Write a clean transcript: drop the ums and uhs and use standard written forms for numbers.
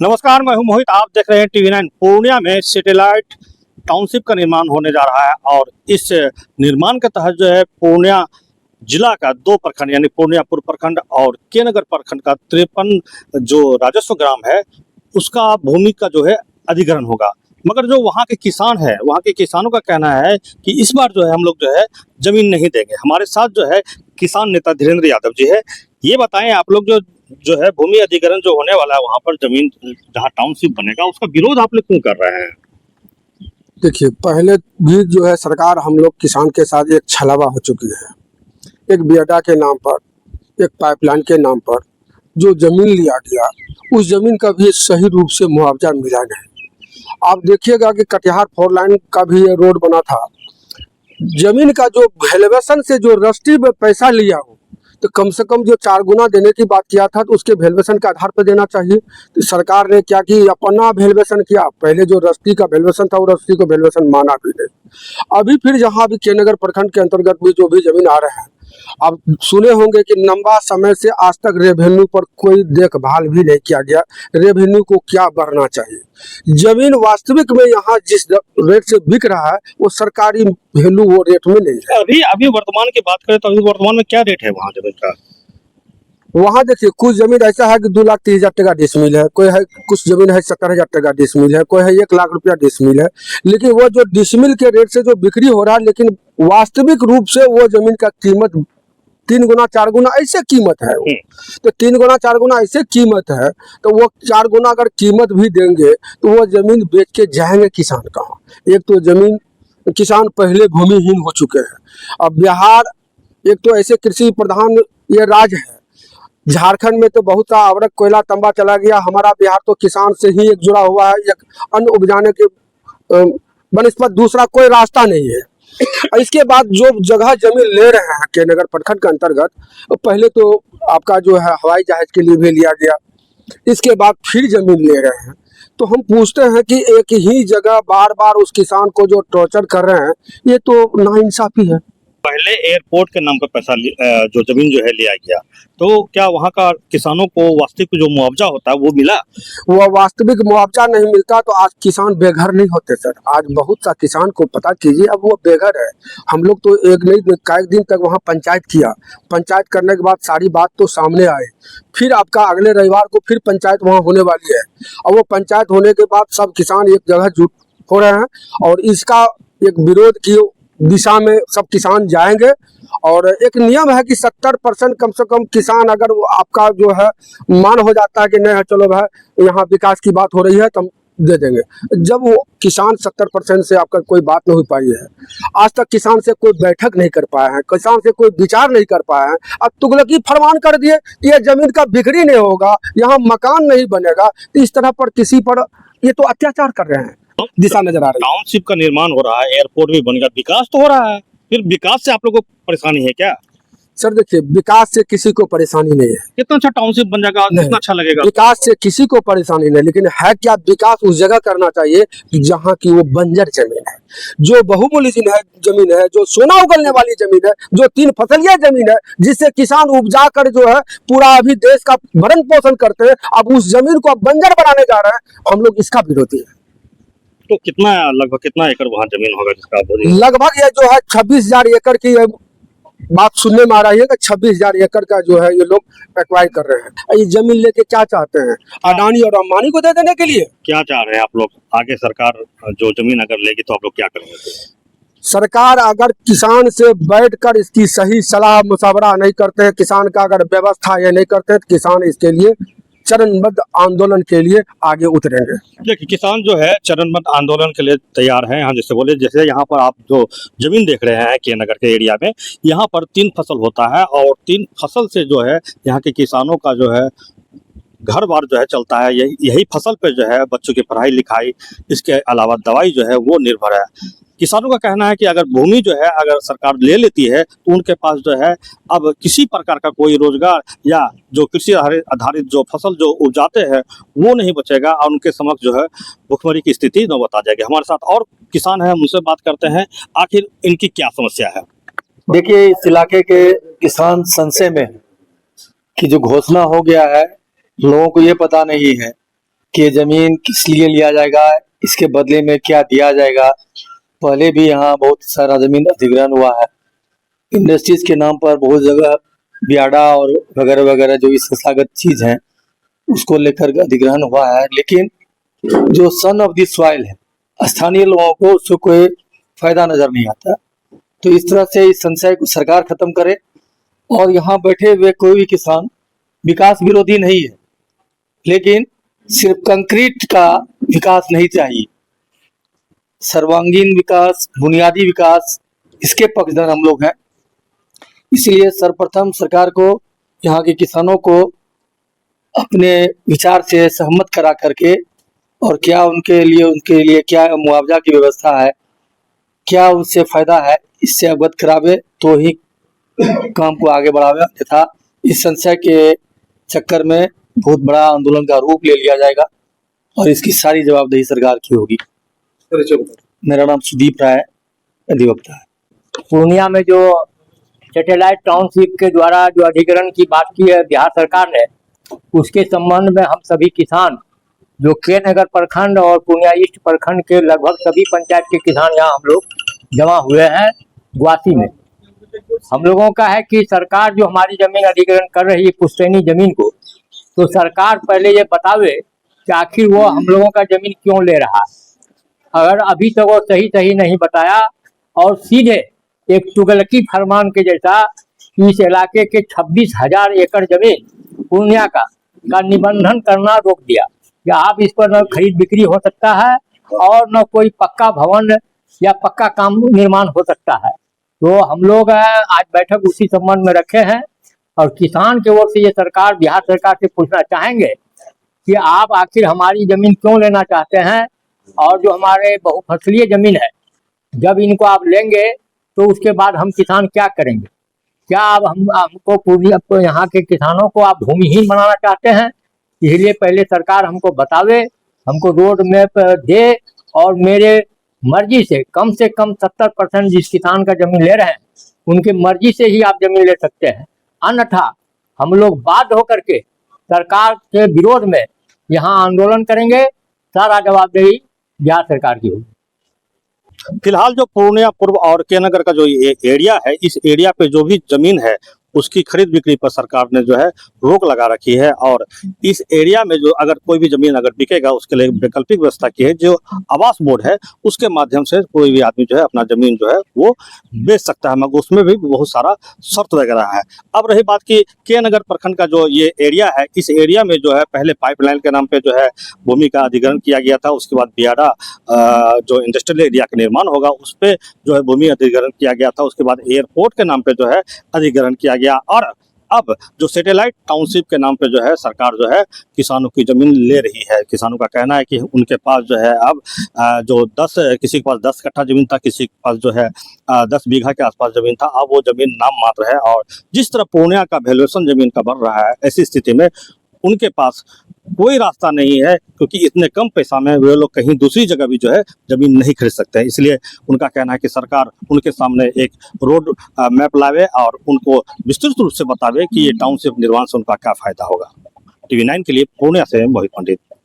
नमस्कार, मैं हूं मोहित। आप देख रहे हैं टीवी 9। पूर्णिया में सैटेलाइट टाउनशिप का निर्माण होने जा रहा है और इस निर्माण के तहत जो है पूर्णिया जिला का 2 प्रखंड यानी पूर्णियापुर प्रखंड और के नगर प्रखंड का 53 जो राजस्व ग्राम है उसका भूमि का जो है अधिग्रहण होगा। मगर जो वहाँ के किसान है, वहाँ के किसानों का कहना है कि इस बार जो है हम लोग जो है जमीन नहीं देंगे। हमारे साथ जो है किसान नेता धीरेन्द्र यादव जी है। ये बताएं आप लोग जो है भूमि अधिग्रहण जो होने वाला है वहाँ पर जमीन जहाँ टाउनशिप बनेगा उसका विरोध आप लोग क्यों कर रहे हैं? देखिए, पहले भी जो है सरकार हम लोग किसान के साथ एक छलावा हो चुकी है। एक बियाडा के नाम पर, एक पाइपलाइन के नाम पर जो जमीन लिया गया, उस जमीन का भी सही रूप से मुआवजा मिला नहीं। आप देखिएगा कि कटिहार 4 लाइन का भी ये रोड बना था। जमीन का जो वैल्यूएशन से जो रजिस्ट्री में पैसा लिया हो तो कम से कम जो 4 गुना देने की बात किया था तो उसके वैल्यूएशन के आधार पर देना चाहिए। तो सरकार ने क्या कि अपना वैल्यूएशन किया, पहले जो रजिस्ट्री का वैल्यूएशन था वो रजिस्ट्री को वैल्यूएशन माना भी नहीं। अभी फिर जहाँ भी के नगर प्रखंड के अंतर्गत भी जो भी जमीन आ रहे हैं, आप सुने होंगे कि लंबा समय से आज तक रेवेन्यू पर कोई देखभाल भी नहीं किया गया। रेवेन्यू को क्या बढ़ना चाहिए, जमीन वास्तविक में यहाँ जिस रेट से बिक रहा है वो सरकारी वैल्यू वो रेट में नहीं है। अभी वर्तमान की बात करें तो अभी वर्तमान में क्या रेट है वहाँ जमीन का? वहाँ देखिए, कुछ जमीन ऐसा है कि 2,30,000 टका डिसमिल है, कोई है कुछ जमीन है 70,000 टका डिसमिल है, कोई है 1,00,000 रुपया डिसमिल है। लेकिन वो जो डिसमिल के रेट से जो बिक्री हो रहा है, लेकिन वास्तविक रूप से वो जमीन का कीमत 3 गुना 4 गुना ऐसे कीमत है वो। तो 3 गुना 4 गुना ऐसे कीमत है तो वो 4 गुना अगर कीमत भी देंगे तो वो जमीन बेच के जाएंगे किसान कहाँ? एक तो जमीन किसान पहले भूमिहीन हो चुके हैं। अब बिहार एक तो ऐसे कृषि प्रधान ये राज्य है। झारखंड में तो बहुत सा अवरक कोयला तंबा चला गया, हमारा बिहार तो किसान से ही एक जुड़ा हुआ है। एक अन्न उपजाने के बनस्पत दूसरा कोई रास्ता नहीं है। इसके बाद जो जगह जमीन ले रहे हैं के नगर प्रखंड के अंतर्गत, पहले तो आपका जो है हवाई जहाज के लिए भी लिया गया, इसके बाद फिर जमीन ले रहे हैं। तो हम पूछते हैं कि एक ही जगह बार बार उस किसान को जो टॉर्चर कर रहे हैं, ये तो नाइंसाफी है। पहले एयरपोर्ट के नाम पर पैसा जो जमीन जो है लिया गया, तो क्या वहाँ का किसानों को वास्तविक जो मुआवजा होता है वो मिला? वो वास्तविक मुआवजा नहीं मिलता तो आज किसान बेघर नहीं होते सर। आज बहुत सा किसान को पता कीजिए अब वो बेघर है। हम लोग तो कई दिन तक वहाँ पंचायत किया, पंचायत करने के बाद सारी बात तो सामने आए। फिर आपका अगले रविवार को फिर पंचायत वहाँ होने वाली है और वो पंचायत होने के बाद सब किसान एक जगह जुट हो रहे हैं और इसका एक विरोध की दिशा में सब किसान जाएंगे। और एक नियम है कि 70% कम से कम किसान अगर वो आपका जो है मान हो जाता है कि नहीं चलो भाई यहाँ विकास की बात हो रही है तो हम दे देंगे। जब वो किसान 70% से आपका कोई बात नहीं हो पाई है, आज तक किसान से कोई बैठक नहीं कर पाया है, किसान से कोई विचार नहीं कर पाया है, अब तुगलकी फरमान कर दिए ये जमीन का बिक्री नहीं होगा, यहाँ मकान नहीं बनेगा। तो इस तरह पर किसी पर ये तो अत्याचार कर रहे हैं, दिशा नजर आ रही है। टाउनशिप का निर्माण हो रहा है, एयरपोर्ट भी बनेगा, विकास तो हो रहा है, फिर विकास से आप लोगों को परेशानी है क्या? सर देखिए, विकास से किसी को परेशानी नहीं है। कितना अच्छा टाउनशिप बन जाएगा, कितना अच्छा लगेगा। विकास से किसी को परेशानी नहीं, लेकिन है क्या, विकास उस जगह करना चाहिए जहाँ की वो बंजर जमीन है, जो बहुमूल्य जमीन है, जो सोना उगलने वाली जमीन है, जो 3 फसलिया जमीन है, जिससे किसान उपजा कर जो है पूरा अभी देश का भरण पोषण करते हैं। अब उस जमीन को अब बंजर बनाने जा रहे हैं, हम लोग इसका विरोधी है। तो लगभग कितना एकड़ वहाँ जमीन होगा जिसका आप? लगभग ये जो है 26,000 एकड़ की बात सुनने में आ रही है कि 26,000 एकड़ का जो है ये लोग एक्वायर कर रहे हैं। ये जमीन लेके क्या चाहते हैं, अडानी और अंबानी को दे देने के लिए? क्या चाह रहे हैं आप लोग आगे? सरकार जो जमीन अगर लेगी तो आप लोग क्या करेंगे? सरकार अगर किसान से बैठकर इसकी सही सलाह मुशावरा नहीं करते हैं, किसान का अगर व्यवस्था ये नहीं करते हैं, तो किसान इसके लिए चरणबद्ध आंदोलन के लिए आगे उतरेंगे। देखिए, किसान जो है चरणबद्ध आंदोलन के लिए तैयार हैं। यहाँ जैसे यहाँ पर आप जो जमीन देख रहे हैं के नगर के एरिया में, यहाँ पर 3 फसल होता है और 3 फसल से जो है यहाँ के किसानों का जो है घर बार जो है चलता है। यही फसल पे जो है बच्चों की पढ़ाई लिखाई, इसके अलावा दवाई जो है वो निर्भर है। किसानों का कहना है कि अगर भूमि जो है अगर सरकार ले लेती है तो उनके पास जो है अब किसी प्रकार का कोई रोजगार या जो कृषि आधारित जो फसल जो उपजाते हैं वो नहीं बचेगा और उनके समक्ष जो है भुखमरी की स्थिति नौबत आ जाएगी। हमारे साथ और किसान हैं, उनसे बात करते हैं आखिर इनकी क्या समस्या है। देखिए, इस इलाके के किसान संशय में है कि जो घोषणा हो गया है लोगों को ये पता नहीं है कि जमीन किस लिए लिया जाएगा, इसके बदले में क्या दिया जाएगा। पहले भी यहाँ बहुत सारा जमीन अधिग्रहण हुआ है। इंडस्ट्रीज के नाम पर बहुत जगह बियाडा और वगैरह वगैरह जो भी संस्थागत चीज है उसको लेकर अधिग्रहण हुआ है, लेकिन जो सन ऑफ द सॉइल है, स्थानीय लोगों को उससे कोई फायदा नजर नहीं आता। तो इस तरह से इस संशय को सरकार खत्म करे। और यहाँ बैठे हुए कोई भी किसान विकास विरोधी नहीं है, लेकिन सिर्फ कंक्रीट का विकास नहीं चाहिए, सर्वांगीण विकास, बुनियादी विकास, इसके पक्षधर हम लोग हैं। इसलिए सर्वप्रथम सरकार को यहाँ के किसानों को अपने विचार से सहमत करा करके और क्या उनके लिए क्या मुआवजा की व्यवस्था है, क्या उससे फायदा है, इससे अवगत करावे तो ही काम को आगे बढ़ावे। तथा इस संशय के चक्कर में बहुत बड़ा आंदोलन का रूप ले लिया जाएगा और इसकी सारी जवाबदेही सरकार की होगी। मेरा नाम सुदीप राय अधिवक्ता है। पूर्णिया में जो सैटेलाइट टाउनशिप के द्वारा जो अधिग्रहण की बात की है बिहार सरकार ने, उसके संबंध में हम सभी किसान जो के नगर प्रखंड और पूर्णिया ईस्ट प्रखंड के लगभग सभी पंचायत के किसान यहाँ हम लोग जमा हुए हैं ग्वासी में। हम लोगों का है कि सरकार जो हमारी जमीन अधिग्रहण कर रही है पुश्तैनी जमीन को, तो सरकार पहले ये बतावे कि आखिर वो हम लोगों का जमीन क्यों ले रहा है। अगर अभी तक वो सही नहीं बताया और सीधे एक तुगलकी फरमान के जैसा इस इलाके के 26,000 एकड़ जमीन पूर्णिया का निबंधन करना रोक दिया कि आप इस पर न खरीद बिक्री हो सकता है और न कोई पक्का भवन या पक्का काम निर्माण हो सकता है। तो हम लोग आज बैठक उसी संबंध में रखे हैं और किसान के ओर से ये सरकार बिहार सरकार से पूछना चाहेंगे कि आप आखिर हमारी जमीन क्यों लेना चाहते हैं और जो हमारे बहुफसलीय जमीन है जब इनको आप लेंगे तो उसके बाद हम किसान क्या करेंगे। क्या आप हमको पूर्णिया यहाँ के किसानों को आप भूमिहीन बनाना चाहते हैं। इसलिए पहले सरकार हमको बतावे, हमको रोड मैप दे और मेरे मर्जी से कम 70% जिस किसान का जमीन ले रहे हैं उनके मर्जी से ही आप जमीन ले सकते हैं, अन्यथा हम लोग बाध्य होकर के सरकार के विरोध में यहाँ आंदोलन करेंगे। सारा जवाबदेही बिहार सरकार की होगी। फिलहाल जो पूर्णिया पूर्व और के नगर का जो ये एरिया है, इस एरिया पे जो भी जमीन है उसकी खरीद बिक्री पर सरकार ने जो है रोक लगा रखी है और इस एरिया में जो अगर कोई भी जमीन अगर बिकेगा उसके लिए वैकल्पिक व्यवस्था की है, जो आवास बोर्ड है उसके माध्यम से कोई भी आदमी जो है अपना जमीन जो है वो बेच सकता है, मगर उसमें भी बहुत सारा शर्त वगैरह है। अब रही बात की के नगर प्रखंड का जो ये एरिया है, इस एरिया में जो है पहले पाइपलाइन के नाम पे जो है भूमि का अधिग्रहण किया गया था, उसके बाद बियाडा जो इंडस्ट्रियल एरिया का निर्माण होगा उस पर जो है भूमि अधिग्रहण किया गया था, उसके बाद एयरपोर्ट के नाम पे जो है अधिग्रहण किया गया और अब जो सैटेलाइट टाउनशिप के नाम पे जो है सरकार जो है किसानों की जमीन ले रही है। किसानों का कहना है कि उनके पास जो है अब जो किसी के पास 10 कट्ठा जमीन था, किसी के पास जो है 10 बीघा के आसपास जमीन था, अब वो जमीन नाम मात्र है। और जिस तरह पूर्णिया का वैल्यूएशन जमीन का बढ़ रहा है, ऐसी स्थिति में उनके पास कोई रास्ता नहीं है, क्योंकि इतने कम पैसा में वे लोग कहीं दूसरी जगह भी जो है जमीन नहीं खरीद सकते हैं। इसलिए उनका कहना है कि सरकार उनके सामने एक रोड मैप लावे और उनको विस्तृत रूप से बतावे कि ये टाउनशिप निर्माण से उनका क्या फायदा होगा। TV9 के लिए पूर्णिया से मोहित पंडित।